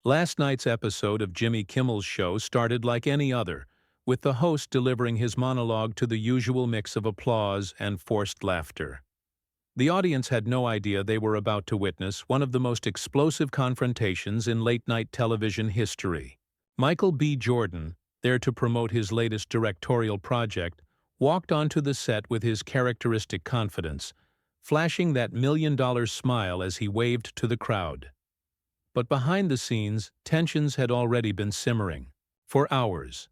Last night's episode of Jimmy Kimmel's show started like any other, with the host delivering his monologue to the usual mix of applause and forced laughter. The audience had no idea they were about to witness one of the most explosive confrontations in late-night television history. Michael B. Jordan, there to promote his latest directorial project, walked onto the set with his characteristic confidence, flashing that million-dollar smile as he waved to the crowd. But behind the scenes, tensions had already been simmering. For hours.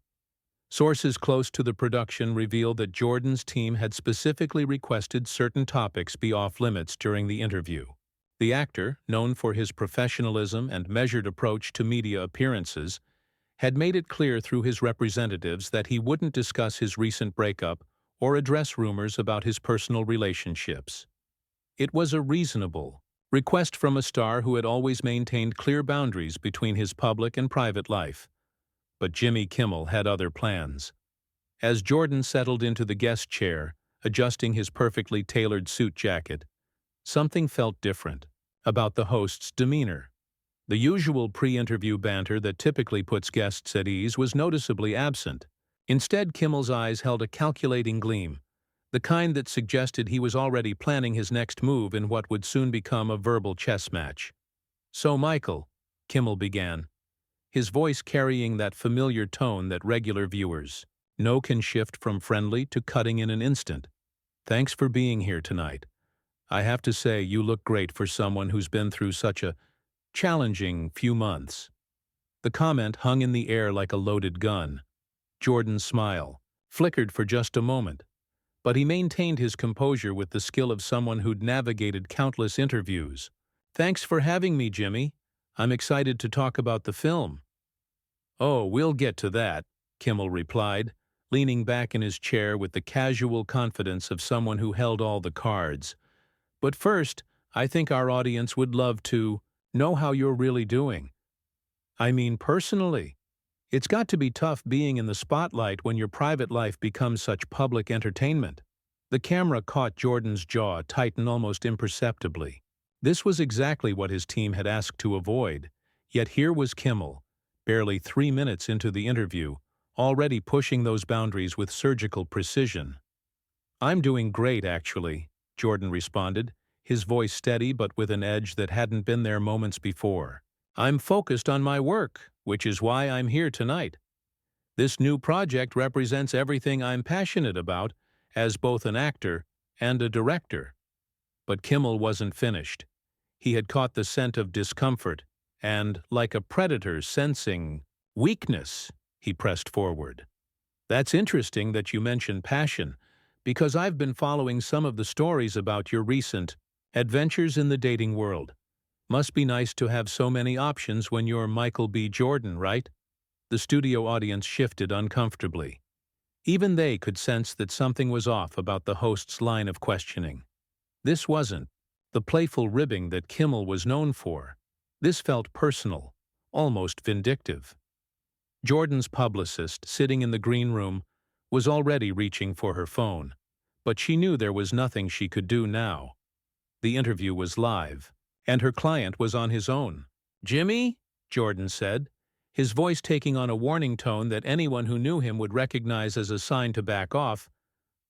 Sources close to the production revealed that Jordan's team had specifically requested certain topics be off-limits during the interview. The actor, known for his professionalism and measured approach to media appearances, had made it clear through his representatives that he wouldn't discuss his recent breakup or address rumors about his personal relationships. It was a reasonable request from a star who had always maintained clear boundaries between his public and private life. But Jimmy Kimmel had other plans. As Jordan settled into the guest chair, adjusting his perfectly tailored suit jacket, something felt different about the host's demeanor. The usual pre-interview banter that typically puts guests at ease was noticeably absent. Instead, Kimmel's eyes held a calculating gleam, the kind that suggested he was already planning his next move in what would soon become a verbal chess match. "So, Michael," Kimmel began, his voice carrying that familiar tone that regular viewers know can shift from friendly to cutting in an instant. "Thanks for being here tonight. I have to say you look great for someone who's been through such a challenging few months." The comment hung in the air like a loaded gun. Jordan's smile flickered for just a moment, but he maintained his composure with the skill of someone who'd navigated countless interviews. "Thanks for having me, Jimmy. I'm excited to talk about the film." "Oh, we'll get to that," Kimmel replied, leaning back in his chair with the casual confidence of someone who held all the cards. "But first, I think our audience would love to know how you're really doing. I mean, personally. It's got to be tough being in the spotlight when your private life becomes such public entertainment." The camera caught Jordan's jaw tighten almost imperceptibly. This was exactly what his team had asked to avoid, yet here was Kimmel, barely 3 minutes into the interview, already pushing those boundaries with surgical precision. "I'm doing great, actually," Jordan responded, his voice steady but with an edge that hadn't been there moments before. "I'm focused on my work, which is why I'm here tonight. This new project represents everything I'm passionate about as both an actor and a director." But Kimmel wasn't finished. He had caught the scent of discomfort, and, like a predator sensing weakness, he pressed forward. "That's interesting that you mention passion, because I've been following some of the stories about your recent adventures in the dating world. Must be nice to have so many options when you're Michael B. Jordan, right?" The studio audience shifted uncomfortably. Even they could sense that something was off about the host's line of questioning. This wasn't the playful ribbing that Kimmel was known for. This felt personal, almost vindictive. Jordan's publicist, sitting in the green room, was already reaching for her phone, but she knew there was nothing she could do now. The interview was live, and her client was on his own. "Jimmy," Jordan said, his voice taking on a warning tone that anyone who knew him would recognize as a sign to back off,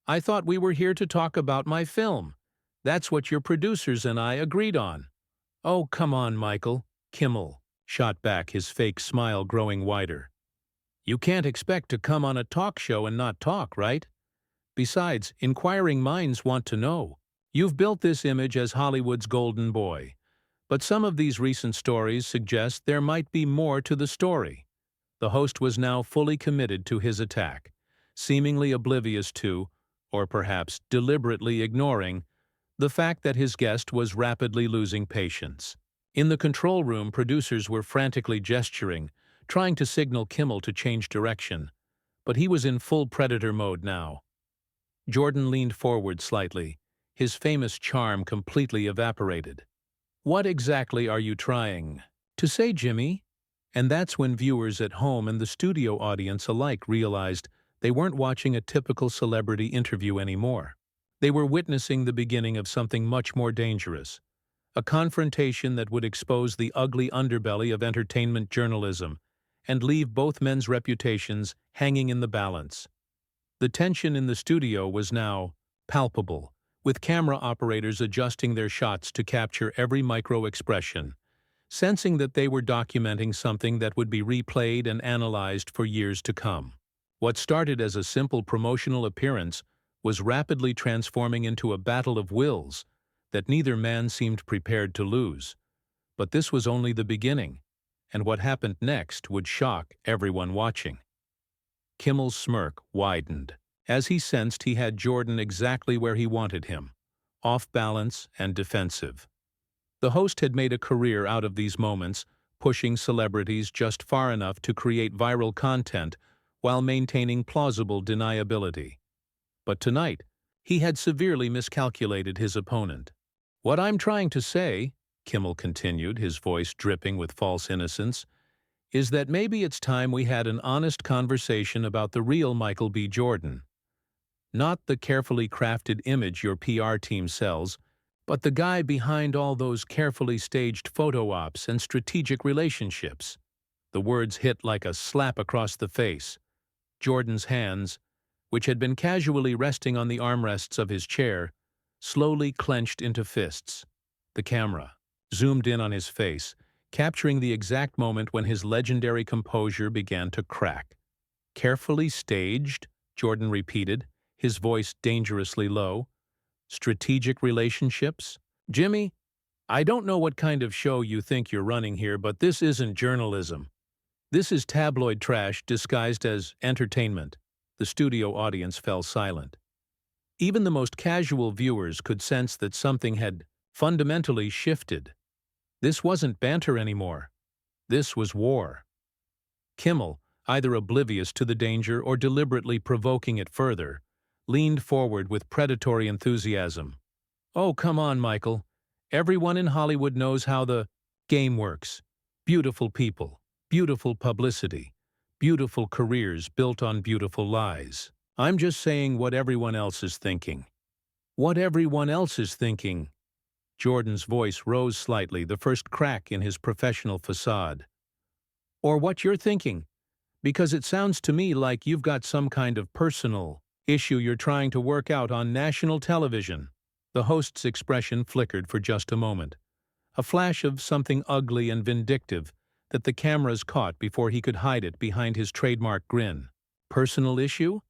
"I thought we were here to talk about my film. That's what your producers and I agreed on." "Oh, come on, Michael," Kimmel shot back, his fake smile growing wider. "You can't expect to come on a talk show and not talk, right? Besides, inquiring minds want to know. You've built this image as Hollywood's golden boy. But some of these recent stories suggest there might be more to the story." The host was now fully committed to his attack, seemingly oblivious to, or perhaps deliberately ignoring, the fact that his guest was rapidly losing patience. In the control room, producers were frantically gesturing, trying to signal Kimmel to change direction, but he was in full predator mode now. Jordan leaned forward slightly, his famous charm completely evaporated. "What exactly are you trying to say, Jimmy?" And that's when viewers at home and the studio audience alike realized they weren't watching a typical celebrity interview anymore. They were witnessing the beginning of something much more dangerous, A confrontation that would expose the ugly underbelly of entertainment journalism and leave both men's reputations hanging in the balance. The tension in the studio was now palpable, with camera operators adjusting their shots to capture every micro-expression, sensing that they were documenting something that would be replayed and analyzed for years to come. What started as a simple promotional appearance was rapidly transforming into a battle of wills that neither man seemed prepared to lose. But this was only the beginning, and what happened next would shock everyone watching. Kimmel's smirk widened as he sensed he had Jordan exactly where he wanted him, off balance and defensive. The host had made a career out of these moments, pushing celebrities just far enough to create viral content while maintaining plausible deniability. But tonight, he had severely miscalculated his opponent. "What I'm trying to say," Kimmel continued, his voice dripping with false innocence, "is that maybe it's time we had an honest conversation about the real Michael B. Jordan. Not the carefully crafted image your PR team sells, but the guy behind all those carefully staged photo ops and strategic relationships." The words hit like a slap across the face. Jordan's hands, which had been casually resting on the armrests of his chair, slowly clenched into fists. The camera zoomed in on his face, capturing the exact moment when his legendary composure began to crack. "Carefully staged?" Jordan repeated, his voice dangerously low. "Strategic relationships? Jimmy, I don't know what kind of show you think you're running here, but this isn't journalism. This is tabloid trash disguised as entertainment." The studio audience fell silent. Even the most casual viewers could sense that something had fundamentally shifted. This wasn't banter anymore. This was war. Kimmel, either oblivious to the danger or deliberately provoking it further, leaned forward with predatory enthusiasm. "Oh, come on, Michael. Everyone in Hollywood knows how the game works. Beautiful people, beautiful publicity, beautiful careers built on beautiful lies. I'm just saying what everyone else is thinking." "What everyone else is thinking?" Jordan's voice rose slightly, the first crack in his professional facade. "Or what you're thinking, because it sounds to me like you've got some kind of personal issue you're trying to work out on national television." The host's expression flickered for just a moment, a flash of something ugly and vindictive that the cameras caught before he could hide it behind his trademark grin. "Personal issue?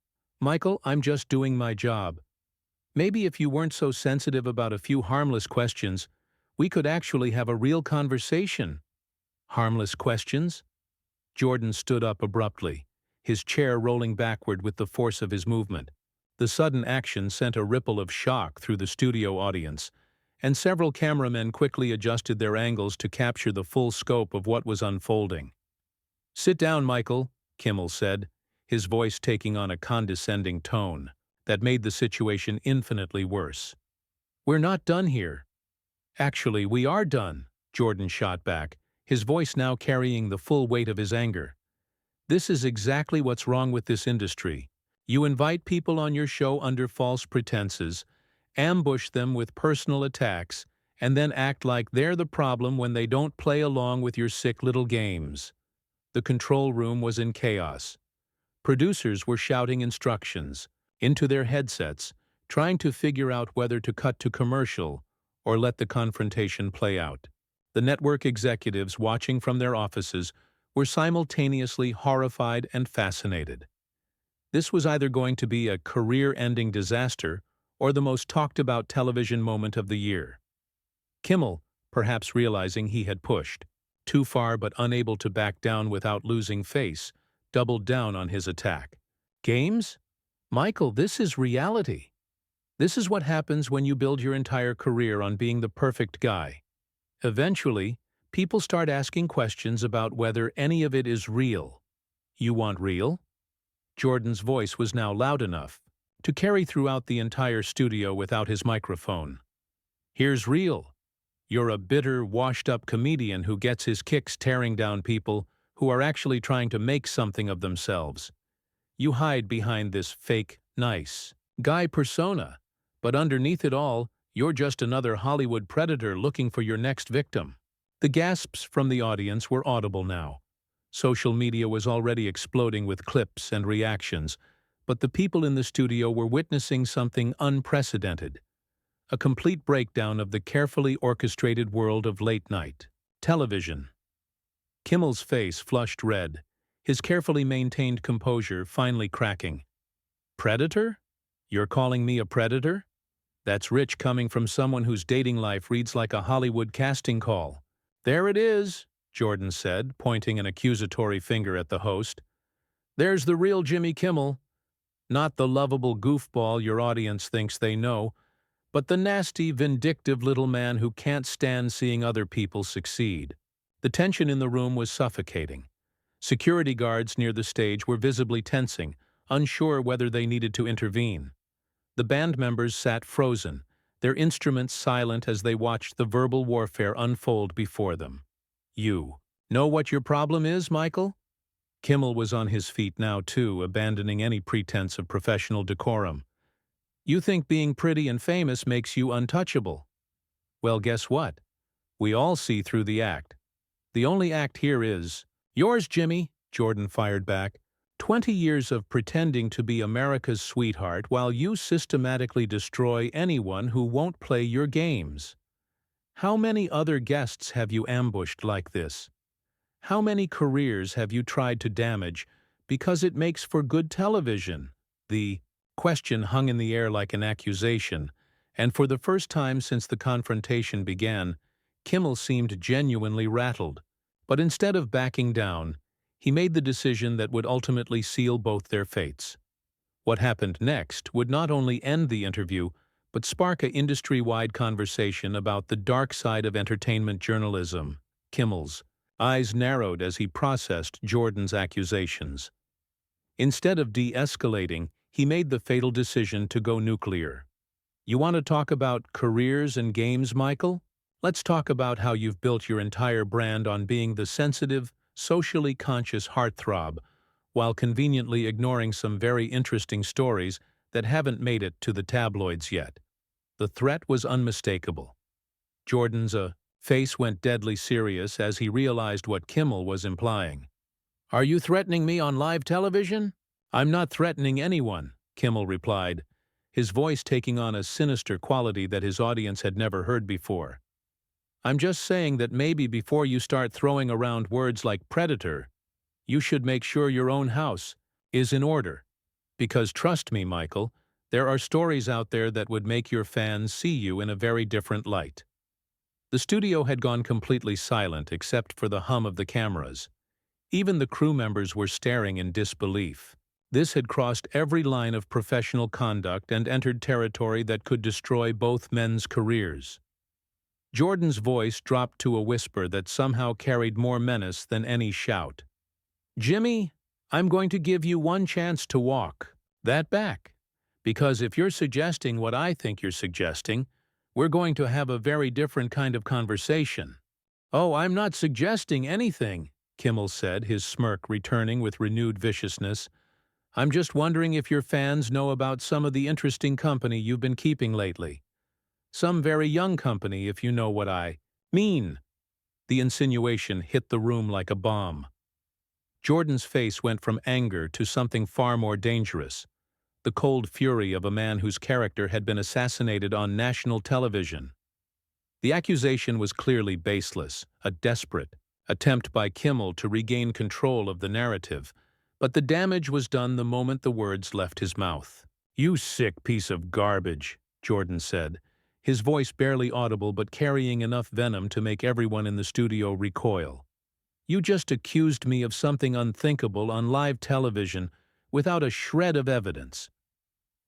Michael, I'm just doing my job. Maybe if you weren't so sensitive about a few harmless questions, we could actually have a real conversation." "Harmless questions?" Jordan stood up abruptly, his chair rolling backward with the force of his movement. The sudden action sent a ripple of shock through the studio audience, and several cameramen quickly adjusted their angles to capture the full scope of what was unfolding. "Sit down, Michael," Kimmel said, his voice taking on a condescending tone that made the situation infinitely worse. "We're not done here." "Actually, we are done," Jordan shot back, his voice now carrying the full weight of his anger. "This is exactly what's wrong with this industry. You invite people on your show under false pretenses, ambush them with personal attacks, and then act like they're the problem when they don't play along with your sick little games." The control room was in chaos. Producers were shouting instructions into their headsets, trying to figure out whether to cut to commercial or let the confrontation play out. The network executives watching from their offices were simultaneously horrified and fascinated. This was either going to be a career-ending disaster or the most talked-about television moment of the year. Kimmel, perhaps realizing he had pushed too far but unable to back down without losing face, doubled down on his attack. "Games? Michael, this is reality. This is what happens when you build your entire career on being the perfect guy. Eventually, people start asking questions about whether any of it is real. You want real?" Jordan's voice was now loud enough to carry throughout the entire studio without his microphone. "Here's real. You're a bitter, washed-up comedian who gets his kicks tearing down people who are actually trying to make something of themselves. You hide behind this fake, nice guy persona, but underneath it all, You're just another Hollywood predator looking for your next victim." The gasps from the audience were audible now. Social media was already exploding with clips and reactions, but the people in the studio were witnessing something unprecedented. A complete breakdown of the carefully orchestrated world of late-night television. Kimmel's face flushed red, his carefully maintained composure finally cracking. "Predator? You're calling me a predator? That's rich coming from someone whose dating life reads like a Hollywood casting call." "There it is," Jordan said, pointing an accusatory finger at the host. "There's the real Jimmy Kimmel. Not the lovable goofball your audience thinks they know, but the nasty, vindictive little man who can't stand seeing other people succeed." The tension in the room was suffocating. Security guards near the stage were visibly tensing, unsure whether they needed to intervene. The band members sat frozen, their instruments silent as they watched the verbal warfare unfold before them. "You know what your problem is, Michael?" Kimmel was on his feet now, too, abandoning any pretense of professional decorum. "You think being pretty and famous makes you untouchable. Well, guess what? We all see through the act. The only act here is yours, Jimmy," Jordan fired back. 20 years of pretending to be America's sweetheart while you systematically destroy anyone who won't play your games. How many other guests have you ambushed like this? How many careers have you tried to damage because it makes for good television?" The question hung in the air like an accusation, and for the first time since the confrontation began, Kimmel seemed genuinely rattled. But instead of backing down, he made the decision that would ultimately seal both their fates. What happened next would not only end the interview, but spark an industry-wide conversation about the dark side of entertainment journalism. Kimmel's eyes narrowed as he processed Jordan's accusations. Instead of de-escalating, he made the fatal decision to go nuclear. "You want to talk about careers and games, Michael? Let's talk about how you've built your entire brand on being the sensitive, socially conscious heartthrob, while conveniently ignoring some very interesting stories that haven't made it to the tabloids yet." The threat was unmistakable. Jordan's face went deadly serious as he realized what Kimmel was implying. "Are you threatening me on live television?" "I'm not threatening anyone," Kimmel replied, his voice taking on a sinister quality that his audience had never heard before. "I'm just saying that maybe before you start throwing around words like predator, you should make sure your own house is in order. Because trust me, Michael, there are stories out there that would make your fans see you in a very different light." The studio had gone completely silent except for the hum of the cameras. Even the crew members were staring in disbelief. This had crossed every line of professional conduct and entered territory that could destroy both men's careers. Jordan's voice dropped to a whisper that somehow carried more menace than any shout. "Jimmy, I'm going to give you one chance to walk that back. Because if you're suggesting what I think you're suggesting, we're going to have a very different kind of conversation." "Oh, I'm not suggesting anything," Kimmel said, his smirk returning with renewed viciousness. "I'm just wondering if your fans know about some of the interesting company you've been keeping lately. Some very young company, if you know what I mean." The insinuation hit the room like a bomb. Jordan's face went from anger to something far more dangerous, the cold fury of a man whose character had been assassinated on national television. The accusation was clearly baseless, a desperate attempt by Kimmel to regain control of the narrative, but the damage was done the moment the words left his mouth. "You sick piece of garbage," Jordan said, his voice barely audible but carrying enough venom to make everyone in the studio recoil. "You just accused me of something unthinkable on live television without a shred of evidence.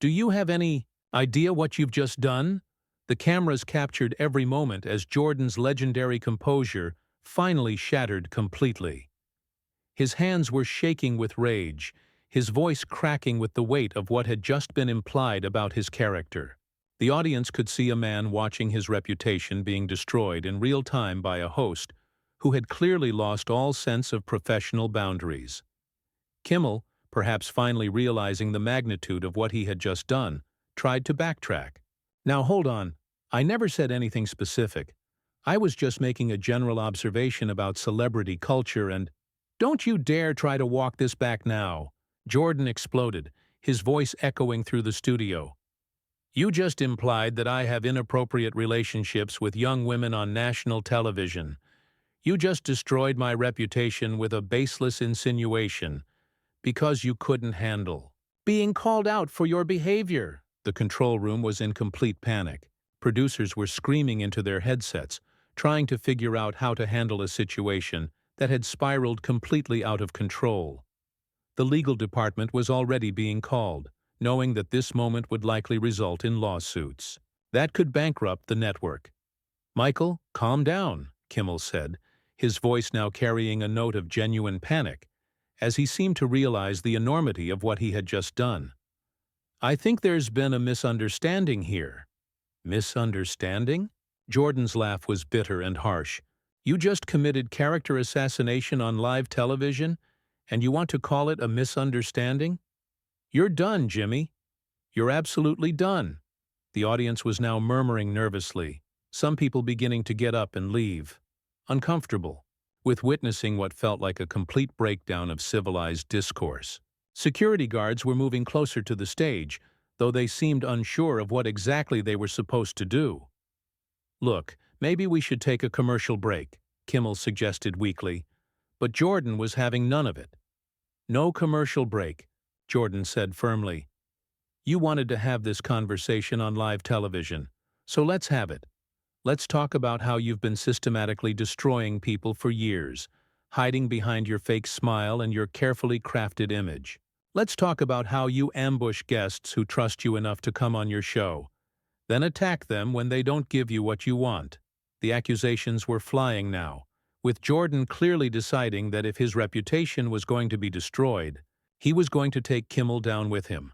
Do you have any idea what you've just done?" The cameras captured every moment as Jordan's legendary composure finally shattered completely. His hands were shaking with rage, his voice cracking with the weight of what had just been implied about his character. The audience could see a man watching his reputation being destroyed in real time by a host who had clearly lost all sense of professional boundaries. Kimmel, perhaps finally realizing the magnitude of what he had just done, tried to backtrack. "Now hold on, I never said anything specific. I was just making a general observation about celebrity culture and— Don't you dare try to walk this back now, Jordan exploded, his voice echoing through the studio. You just implied that I have inappropriate relationships with young women on national television. You just destroyed my reputation with a baseless insinuation because you couldn't handle being called out for your behavior. The control room was in complete panic. Producers were screaming into their headsets, trying to figure out how to handle a situation that had spiraled completely out of control. The legal department was already being called, knowing that this moment would likely result in lawsuits. That could bankrupt the network. Michael, calm down, Kimmel said, his voice now carrying a note of genuine panic, as he seemed to realize the enormity of what he had just done. I think there's been a misunderstanding here. Misunderstanding? Jordan's laugh was bitter and harsh. You just committed character assassination on live television, and you want to call it a misunderstanding? You're done, Jimmy. You're absolutely done. The audience was now murmuring nervously, some people beginning to get up and leave, uncomfortable with witnessing what felt like a complete breakdown of civilized discourse. Security guards were moving closer to the stage, though they seemed unsure of what exactly they were supposed to do. Look, maybe we should take a commercial break, Kimmel suggested weakly, but Jordan was having none of it. No commercial break, Jordan said firmly. You wanted to have this conversation on live television, so let's have it. Let's talk about how you've been systematically destroying people for years, hiding behind your fake smile and your carefully crafted image. Let's talk about how you ambush guests who trust you enough to come on your show, then attack them when they don't give you what you want. The accusations were flying now, with Jordan clearly deciding that if his reputation was going to be destroyed, he was going to take Kimmel down with him.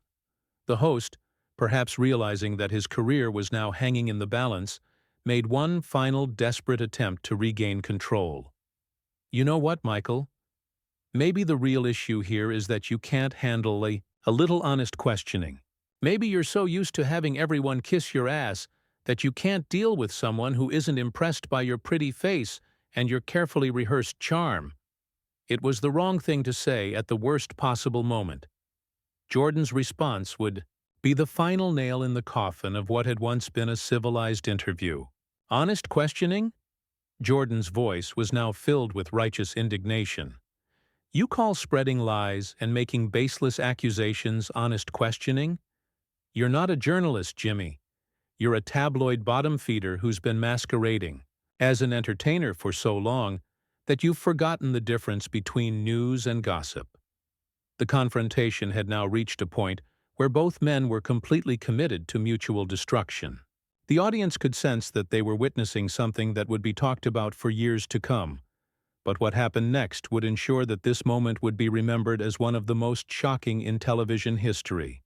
The host, perhaps realizing that his career was now hanging in the balance, made one final desperate attempt to regain control. You know what, Michael? Maybe the real issue here is that you can't handle a little honest questioning. Maybe you're so used to having everyone kiss your ass that you can't deal with someone who isn't impressed by your pretty face and your carefully rehearsed charm. It was the wrong thing to say at the worst possible moment. Jordan's response would be the final nail in the coffin of what had once been a civilized interview. Honest questioning? Jordan's voice was now filled with righteous indignation. You call spreading lies and making baseless accusations honest questioning? You're not a journalist, Jimmy. You're a tabloid bottom feeder who's been masquerading as an entertainer for so long that you've forgotten the difference between news and gossip. The confrontation had now reached a point where both men were completely committed to mutual destruction. The audience could sense that they were witnessing something that would be talked about for years to come, but what happened next would ensure that this moment would be remembered as one of the most shocking in television history.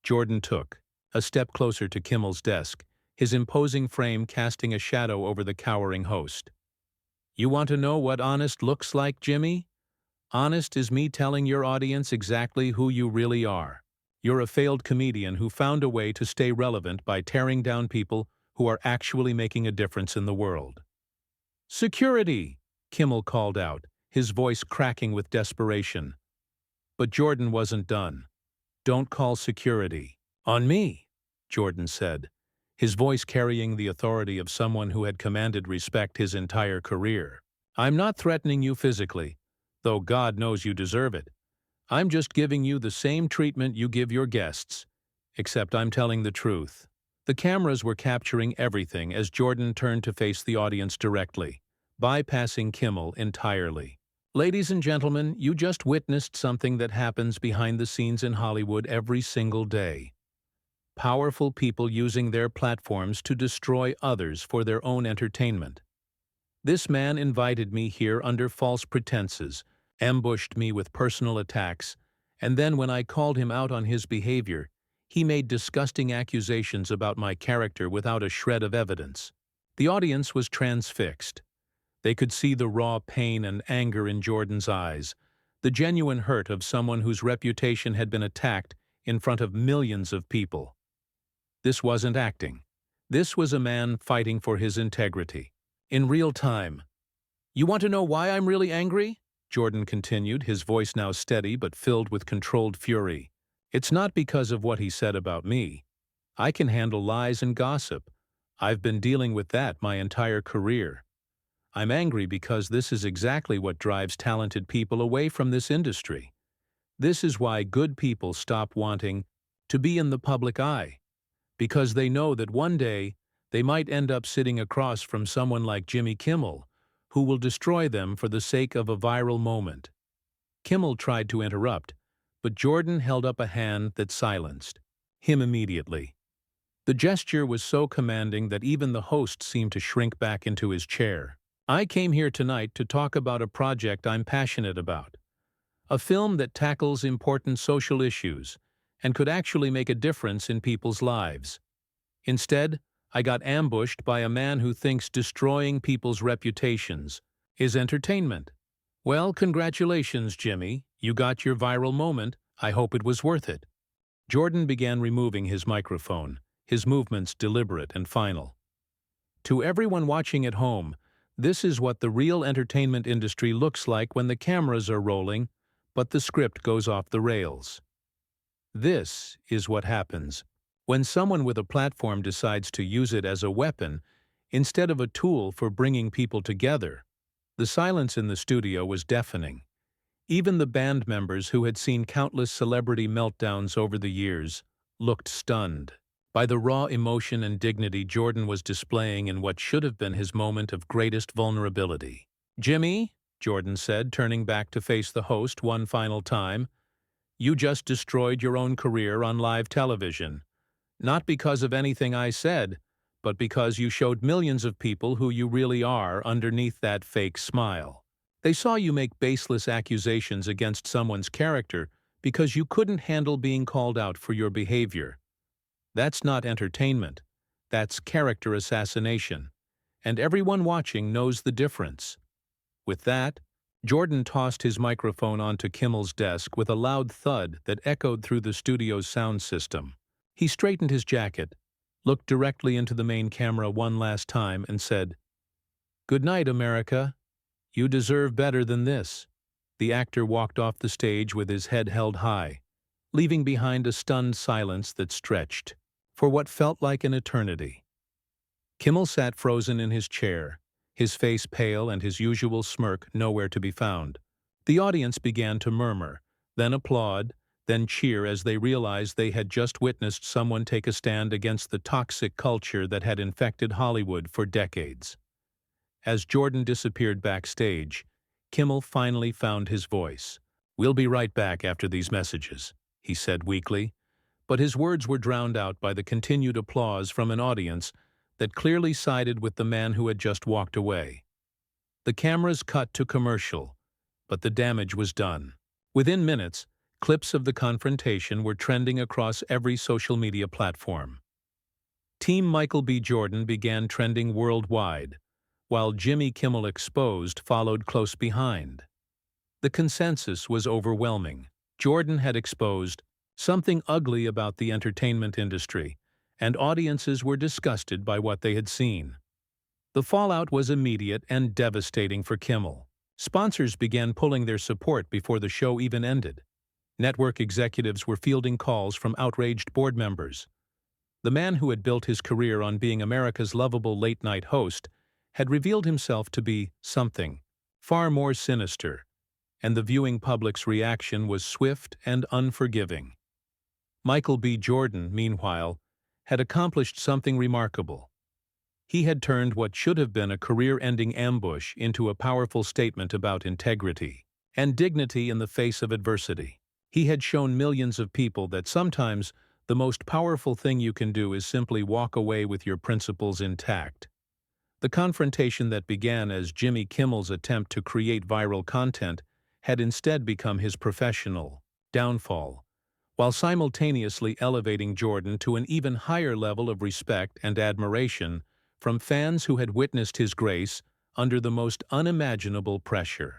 Jordan took a step closer to Kimmel's desk, his imposing frame casting a shadow over the cowering host. You want to know what honest looks like, Jimmy? Honest is me telling your audience exactly who you really are. You're a failed comedian who found a way to stay relevant by tearing down people who are actually making a difference in the world. Security! Kimmel called out, his voice cracking with desperation. But Jordan wasn't done. Don't call security. On me, Jordan said, his voice carrying the authority of someone who had commanded respect his entire career. I'm not threatening you physically, though God knows you deserve it. I'm just giving you the same treatment you give your guests, except I'm telling the truth. The cameras were capturing everything as Jordan turned to face the audience directly, bypassing Kimmel entirely. Ladies and gentlemen, you just witnessed something that happens behind the scenes in Hollywood every single day. Powerful people using their platforms to destroy others for their own entertainment. This man invited me here under false pretenses, ambushed me with personal attacks, and then when I called him out on his behavior, he made disgusting accusations about my character without a shred of evidence. The audience was transfixed. They could see the raw pain and anger in Jordan's eyes, the genuine hurt of someone whose reputation had been attacked in front of millions of people. This wasn't acting. This was a man fighting for his integrity. In real time. "You want to know why I'm really angry?" Jordan continued, his voice now steady but filled with controlled fury. "It's not because of what he said about me. I can handle lies and gossip. I've been dealing with that my entire career. I'm angry because this is exactly what drives talented people away from this industry. This is why good people stop wanting to be in the public eye, because they know that one day they might end up sitting across from someone like Jimmy Kimmel, who will destroy them for the sake of a viral moment." Kimmel tried to interrupt, but Jordan held up a hand that silenced him immediately. The gesture was so commanding that even the host seemed to shrink back into his chair. "I came here tonight to talk about a project I'm passionate about. A film that tackles important social issues and could actually make a difference in people's lives. Instead, I got ambushed by a man who thinks destroying people's reputations is entertainment. Well, congratulations, Jimmy. You got your viral moment. I hope it was worth it." Jordan began removing his microphone, his movements deliberate and final. "To everyone watching at home, this is what the real entertainment industry looks like when the cameras are rolling, but the script goes off the rails. This is what happens when someone with a platform decides to use it as a weapon instead of a tool for bringing people together." The silence in the studio was deafening. Even the band members, who had seen countless celebrity meltdowns over the years, looked stunned by the raw emotion and dignity Jordan was displaying in what should have been his moment of greatest vulnerability. "Jimmy," Jordan said, turning back to face the host one final time, "you just destroyed your own career on live television. Not because of anything I said, but because you showed millions of people who you really are underneath that fake smile. They saw you make baseless accusations against someone's character because you couldn't handle being called out for your behavior. That's not entertainment. That's character assassination. And everyone watching knows the difference." With that, Jordan tossed his microphone onto Kimmel's desk with a loud thud that echoed through the studio's sound system. He straightened his jacket, looked directly into the main camera one last time, and said, "Good night, America. You deserve better than this." The actor walked off the stage with his head held high, leaving behind a stunned silence that stretched for what felt like an eternity. Kimmel sat frozen in his chair, his face pale and his usual smirk nowhere to be found. The audience began to murmur, then applaud, then cheer as they realized they had just witnessed someone take a stand against the toxic culture that had infected Hollywood for decades. As Jordan disappeared backstage, Kimmel finally found his voice. "We'll be right back after these messages," he said weakly, but his words were drowned out by the continued applause from an audience that clearly sided with the man who had just walked away. The cameras cut to commercial, but the damage was done. Within minutes, clips of the confrontation were trending across every social media platform. Team Michael B. Jordan began trending worldwide, while Jimmy Kimmel Exposed followed close behind. The consensus was overwhelming. Jordan had exposed something ugly about the entertainment industry, and audiences were disgusted by what they had seen. The fallout was immediate and devastating for Kimmel. Sponsors began pulling their support before the show even ended. Network executives were fielding calls from outraged board members. The man who had built his career on being America's lovable late-night host had revealed himself to be something far more sinister, and the viewing public's reaction was swift and unforgiving. Michael B. Jordan, meanwhile, had accomplished something remarkable. He had turned what should have been a career-ending ambush into a powerful statement about integrity and dignity in the face of adversity. He had shown millions of people that sometimes the most powerful thing you can do is simply walk away with your principles intact. The confrontation that began as Jimmy Kimmel's attempt to create viral content had instead become his professional downfall, while simultaneously elevating Jordan to an even higher level of respect and admiration from fans who had witnessed his grace under the most unimaginable pressure.